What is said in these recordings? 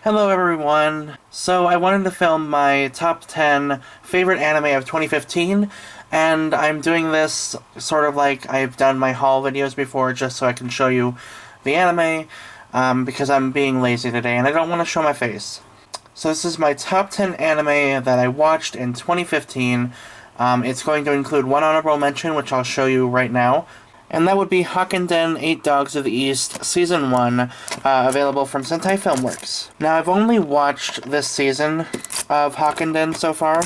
Hello everyone! So I wanted to film my top 10 favorite anime of 2015, and I'm doing this sort of like I've done my haul videos before just so I can show you the anime, because I'm being lazy today and I don't want to show my face. So this is my top 10 anime that I watched in 2015. It's going to include one honorable mention, which I'll show you right now. And that would be Hakkenden 8 Dogs of the East, Season 1, available from Sentai Filmworks. Now, I've only watched this season of Hakkenden so far,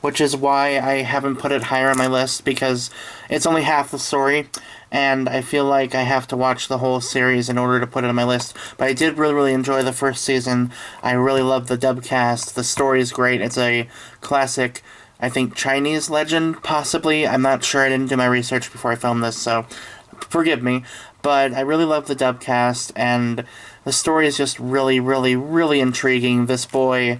which is why I haven't put it higher on my list, because it's only half the story, and I feel like I have to watch the whole series in order to put it on my list. But I did really enjoy the first season. I really love the dub cast. The story is great. It's a classic, I think, Chinese legend, possibly. I'm not sure. I didn't do my research before I filmed this, so forgive me. But I really love the dub cast, and the story is just really intriguing. This boy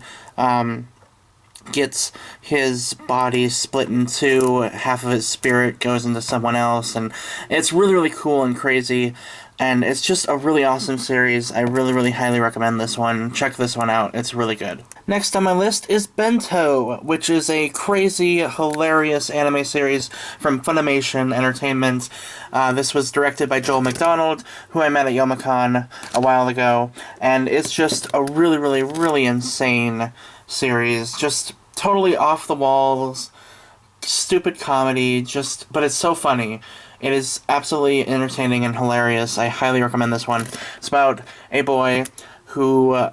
gets his body split in two, half of his spirit goes into someone else, and it's really cool and crazy. And it's just a really awesome series. I really highly recommend this one. Check this one out. It's really good. Next on my list is Bento, which is a crazy, hilarious anime series from Funimation Entertainment. This was directed by Joel McDonald, who I met at Youmacon a while ago. And it's just a really insane series. Just totally off the walls, stupid comedy, but it's so funny. It is absolutely entertaining and hilarious. I highly recommend this one. It's about a boy who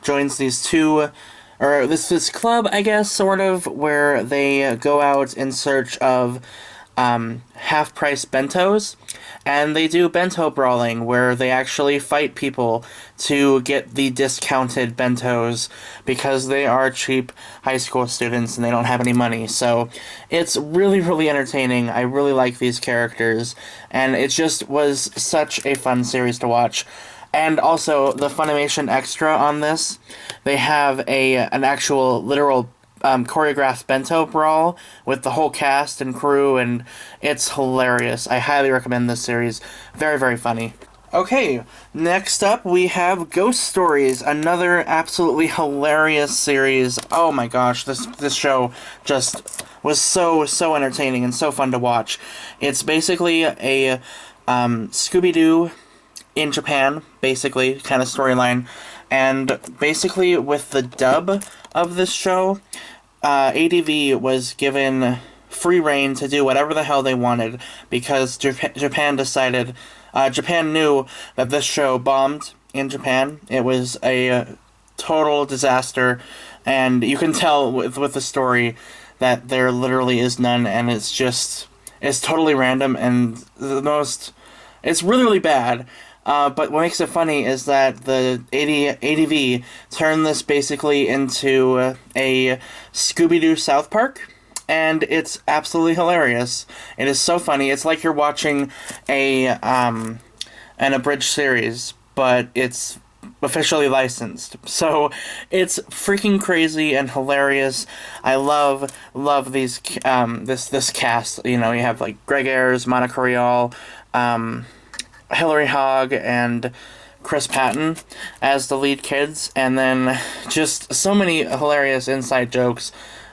joins these this club, I guess, sort of, where they go out in search of half-price bentos, and they do bento brawling, where they actually fight people to get the discounted bentos because they are cheap high school students and they don't have any money. So it's really entertaining. I really like these characters, and it just was such a fun series to watch. And also, the Funimation Extra on this, they have an actual literal choreographed bento brawl with the whole cast and crew, and it's hilarious. I highly recommend this series. Very funny. Okay, next up we have Ghost Stories, another absolutely hilarious series. Oh my gosh, this show just was so entertaining and so fun to watch. It's basically a Scooby-Doo in Japan, basically, kind of storyline. And basically, with the dub of this show, ADV was given free reign to do whatever the hell they wanted, because Japan decided, Japan knew that this show bombed in Japan. It was a total disaster, and you can tell with the story that there literally is none, and it's totally random, and it's really bad. But what makes it funny is that the ADV turned this basically into a Scooby-Doo South Park, and it's absolutely hilarious. It is so funny. It's like you're watching an abridged series, but it's officially licensed. So it's freaking crazy and hilarious. I love these this cast. You know, you have like Greg Ayres, Monica Rial, Hilary Hogg, and Chris Patton as the lead kids, and then just so many hilarious inside jokes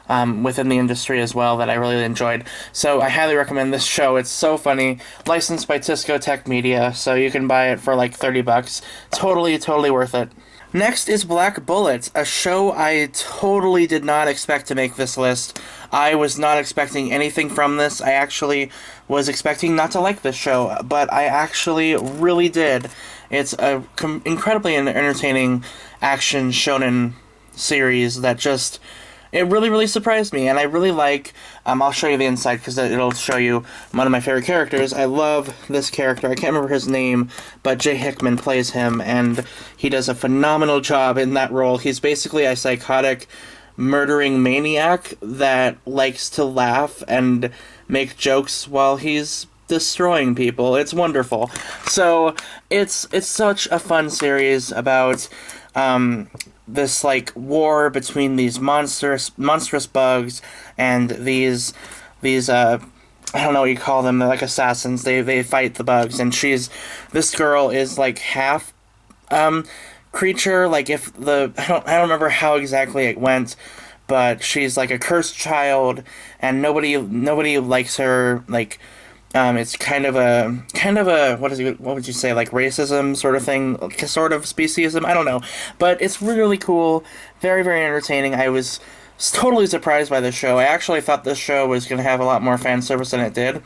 within the industry as well that I really enjoyed. So I highly recommend this show. It's so funny. Licensed by Tisco Tech Media, so you can buy it for like $30. Totally worth it. Next is Black Bullet, a show I totally did not expect to make this list. I was not expecting anything from this. I actually was expecting not to like this show, but I actually really did. It's a incredibly entertaining action shonen series that just... it really surprised me, and I really like... I'll show you the inside, because it'll show you one of my favorite characters. I love this character. I can't remember his name, but Jay Hickman plays him, and he does a phenomenal job in that role. He's basically a psychotic, murdering maniac that likes to laugh and make jokes while he's destroying people. It's wonderful. So, it's such a fun series about... this like war between these monstrous bugs and these I don't know what you call them. They're like assassins. They fight the bugs, and this girl is like half creature, like if the I don't remember how exactly it went, but she's like a cursed child, and nobody likes her. Like, it's kind of a what would you say, like racism sort of thing, sort of speciesism. I don't know, but it's really really cool, very very entertaining. I was totally surprised by this show. I actually thought this show was gonna have a lot more fan service than it did,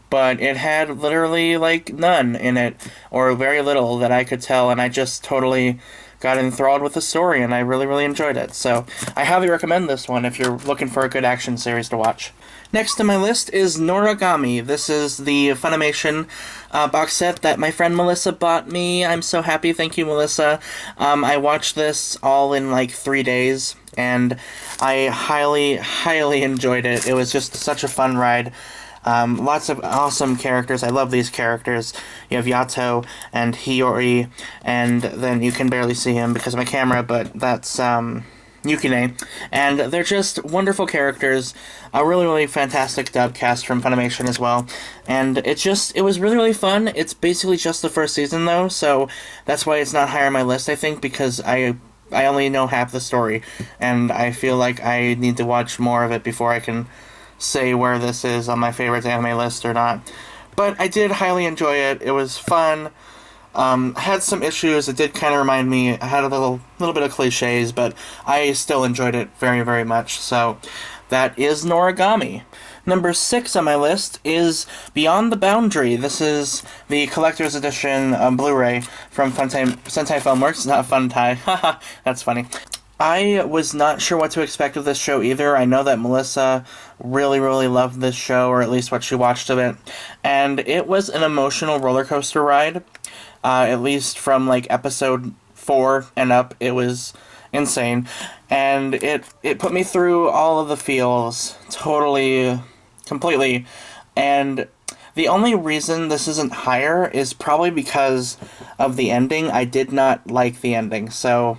but it had literally like none in it, or very little that I could tell, and I just totally got enthralled with the story, and I really, really enjoyed it. So I highly recommend this one if you're looking for a good action series to watch. Next on my list is Noragami. This is the Funimation box set that my friend Melissa bought me. I'm so happy. Thank you, Melissa. I watched this all in like 3 days, and I highly, highly enjoyed it. It was just such a fun ride. Lots of awesome characters. I love these characters. You have Yato and Hiyori, and then you can barely see him because of my camera, but that's Yukine. And they're just wonderful characters. A really, really fantastic dub cast from Funimation as well. And it was really, really fun. It's basically just the first season, though, so that's why it's not higher on my list, I think, because I only know half the story, and I feel like I need to watch more of it before I can say where this is on my favorites anime list or not. But I did highly enjoy it. It was fun. Had some issues. It did kind of remind me. I had a little bit of cliches, but I still enjoyed it very, very much. So that is Noragami. Number 6 on my list is Beyond the Boundary. This is the collector's edition Blu-ray from Sentai Filmworks, not Funtai. Haha, that's funny. I was not sure what to expect of this show either. I know that Melissa really, really loved this show, or at least what she watched of it. And it was an emotional roller coaster ride. At least from like episode 4 and up, it was insane. And it put me through all of the feels, totally, completely. And the only reason this isn't higher is probably because of the ending. I did not like the ending, so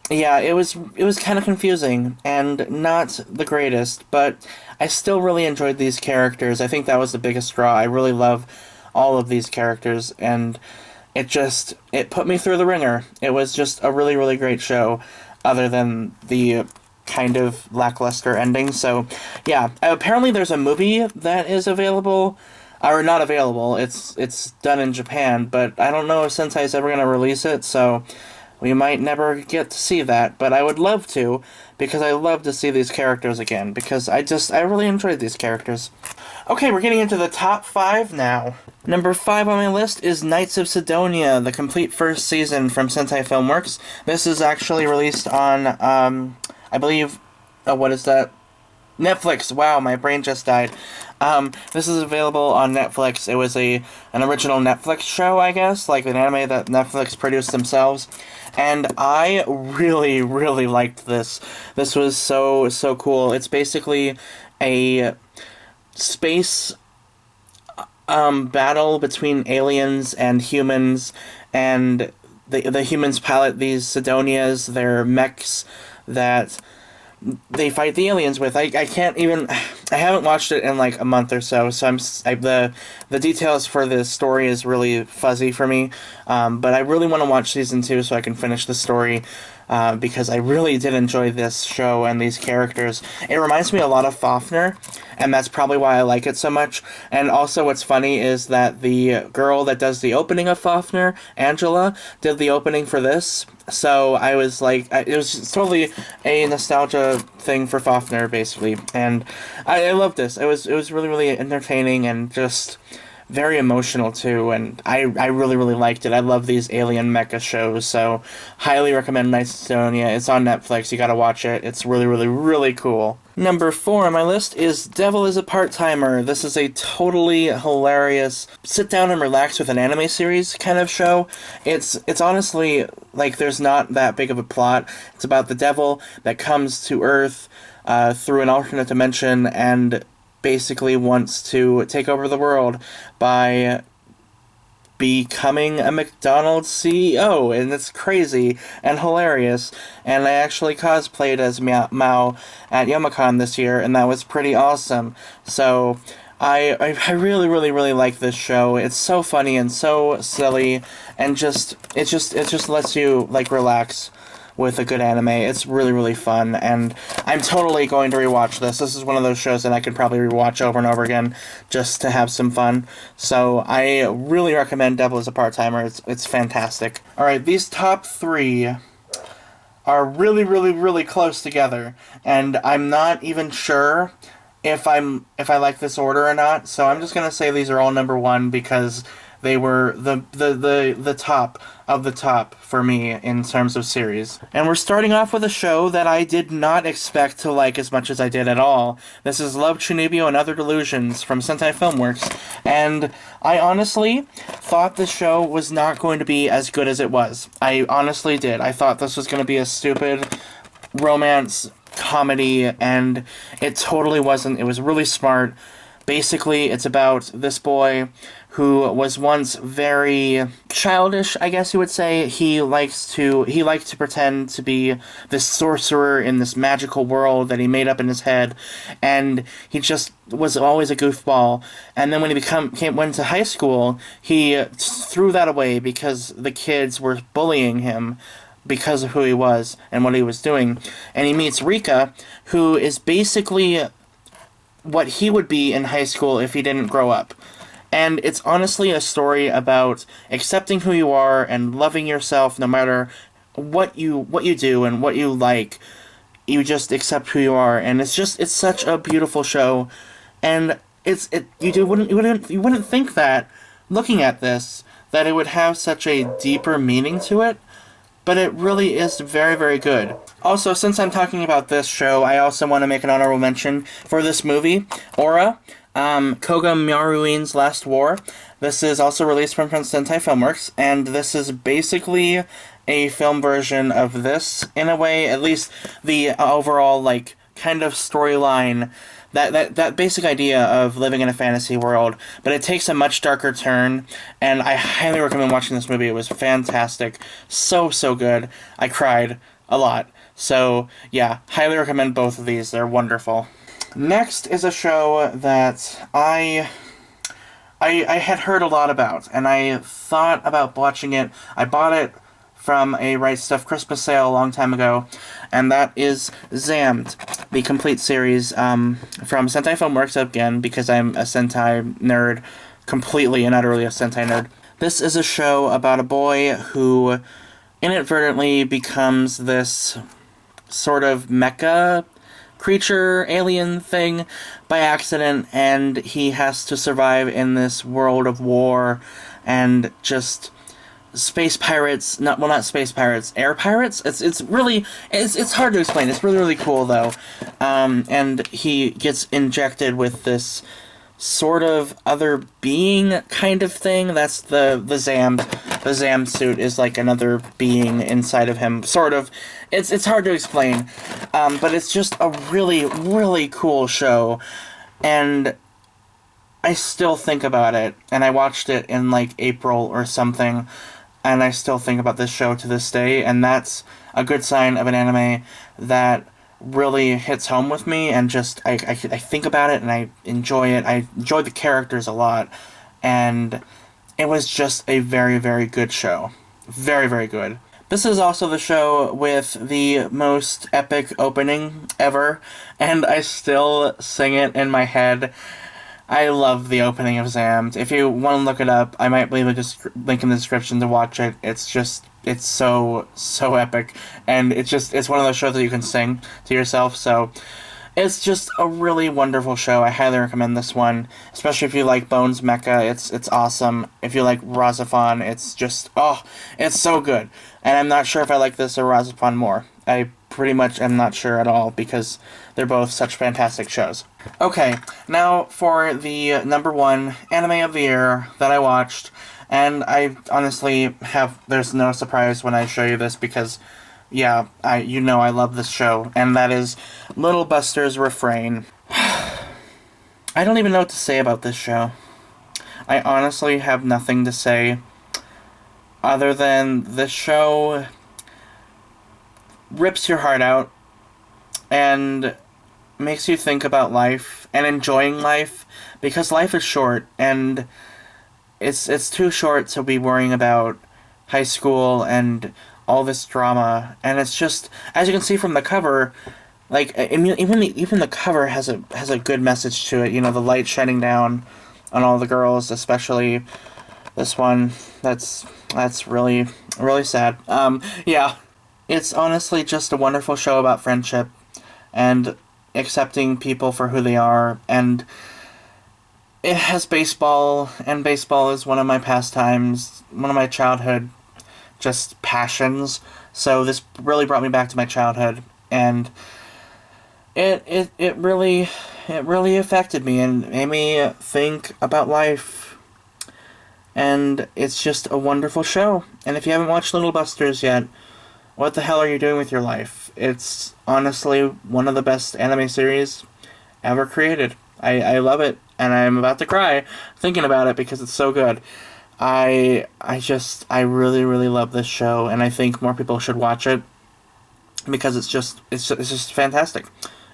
yeah, it was kind of confusing and not the greatest, but I still really enjoyed these characters. I think that was the biggest draw. I really love all of these characters, and it put me through the ringer. It was just a really, really great show, other than the kind of lackluster ending. So, yeah, apparently there's a movie that is available, or not available. It's done in Japan, but I don't know if Sensei's ever going to release it, so we might never get to see that, but I would love to, because I love to see these characters again, because I really enjoyed these characters. Okay, we're getting into the top 5 now. Number 5 on my list is Knights of Sidonia, the complete first season from Sentai Filmworks. This is actually released on, I believe, what is that? Netflix. Wow, my brain just died. This is available on Netflix. It was an original Netflix show, I guess, like an anime that Netflix produced themselves. And I really, really liked this. This was so, so cool. It's basically a space battle between aliens and humans, and the humans pilot these Sidonias. They're mechs that they fight the aliens with. I can't even. I haven't watched it in like a month or so, so the details for this story is really fuzzy for me. But I really want to watch season 2 so I can finish the story. Because I really did enjoy this show and these characters. It reminds me a lot of Fafner, and that's probably why I like it so much. And also what's funny is that the girl that does the opening of Fafner, Angela, did the opening for this. So I was like, it was totally a nostalgia thing for Fafner, basically. And I loved this. It was really, really entertaining and just very emotional too, and I really, really liked it. I love these alien mecha shows, so highly recommend Knights of Sidonia. It's on Netflix, you gotta watch it. It's really, really, really cool. Number 4 on my list is Devil is a Part-Timer. This is a totally hilarious sit down and relax with an anime series kind of show. It's honestly, like, there's not that big of a plot. It's about the devil that comes to Earth through an alternate dimension and basically wants to take over the world by becoming a McDonald's CEO, and it's crazy and hilarious. And I actually cosplayed as Mao at Youmacon this year, and that was pretty awesome. So I really, really, really like this show. It's so funny and so silly, and it just lets you, like, relax with a good anime. It's really, really fun, and I'm totally going to rewatch this. This is one of those shows that I could probably rewatch over and over again just to have some fun. So I really recommend Devil is a Part-Timer. It's fantastic. Alright, these top three are really, really, really close together, and I'm not even sure if I like this order or not. So I'm just gonna say these are all number one because they were the top of the top for me in terms of series. And we're starting off with a show that I did not expect to like as much as I did at all. This is Love, Chunibyo, and Other Delusions from Sentai Filmworks, and I honestly thought this show was not going to be as good as it was. I honestly did. I thought this was going to be a stupid romance comedy, and it totally wasn't. It was really smart. Basically, it's about this boy who was once very childish, I guess you would say. He liked to pretend to be this sorcerer in this magical world that he made up in his head, and he just was always a goofball. And then when he went to high school, he threw that away because the kids were bullying him because of who he was and what he was doing. And he meets Rika, who is basically what he would be in high school if he didn't grow up. And it's honestly a story about accepting who you are and loving yourself no matter what you do and what you like. You just accept who you are, and it's such a beautiful show. And you wouldn't think that looking at this that it would have such a deeper meaning to it, but it really is very, very good. Also, since I'm talking about this show, I also want to make an honorable mention for this movie, Aura, Koga Maruin's Last War. This is also released from Sentai Filmworks, and this is basically a film version of this, in a way, at least the overall, like, kind of storyline, that basic idea of living in a fantasy world, but it takes a much darker turn, and I highly recommend watching this movie. It was fantastic. So good. I cried a lot. So, yeah, highly recommend both of these. They're wonderful. Next is a show that I had heard a lot about, and I thought about watching it. I bought it from a Right Stuff Christmas sale a long time ago, and that is Zammed, the complete series from Sentai Filmworks again, because I'm a Sentai nerd, completely and utterly a Sentai nerd. This is a show about a boy who inadvertently becomes this sort of mecha creature, alien thing by accident, and he has to survive in this world of war and just space pirates, not space pirates, air pirates. It's really hard to explain. It's really, really cool though. And he gets injected with this sort of other being kind of thing. That's the Zammed. The Zammed suit is like another being inside of him, sort of. It's hard to explain, but it's just a really, really cool show, and I still think about it, and I watched it in like April or something, and I still think about this show to this day, and that's a good sign of an anime that really hits home with me, and just I think about it and I enjoy it. I enjoy the characters a lot, and it was just a very, very good show. Very, very good. This is also the show with the most epic opening ever, and I still sing it in my head. I love the opening of Zammed. If you want to look it up, I might leave a link in the description to watch it. It's so epic, and it's one of those shows that you can sing to yourself, so it's just a really wonderful show. I highly recommend this one, especially if you like Bones Mecha. It's awesome. If you like Razafon, it's just, it's so good. And I'm not sure if I like this or Razafon more. I pretty much am not sure at all, because they're both such fantastic shows. Okay, now for the number one anime of the year that I watched, and I honestly there's no surprise when I show you this, because yeah, I love this show, and that is Little Buster's Refrain. I don't even know what to say about this show. I honestly have nothing to say other than this show rips your heart out, and makes you think about life and enjoying life, because life is short, and it's too short to be worrying about high school and all this drama. And it's just, as you can see from the cover, like, I mean, even the cover has a good message to it. You know, the light shining down on all the girls, especially this one. That's really really sad. Yeah, it's honestly just a wonderful show about friendship and accepting people for who they are. And it has baseball, and baseball is one of my pastimes, one of my childhood just passions. So this really brought me back to my childhood, and it really affected me and made me think about life. And it's just a wonderful show. And if you haven't watched Little Busters yet, what the hell are you doing with your life? It's honestly one of the best anime series ever created. I love it, and I'm about to cry thinking about it because it's so good. I really really love this show, and I think more people should watch it because it's just fantastic.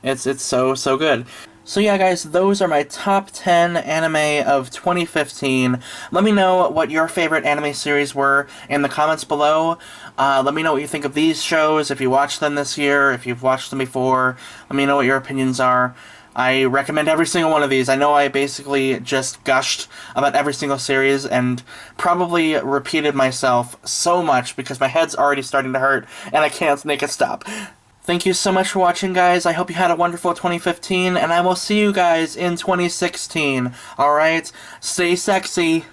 It's so good. So yeah, guys, those are my top 10 anime of 2015. Let me know what your favorite anime series were in the comments below. Let me know what you think of these shows, if you watched them this year, if you've watched them before. Let me know what your opinions are. I recommend every single one of these. I know I basically just gushed about every single series and probably repeated myself so much because my head's already starting to hurt and I can't make it stop. Thank you so much for watching, guys. I hope you had a wonderful 2015, and I will see you guys in 2016. Alright? Stay sexy.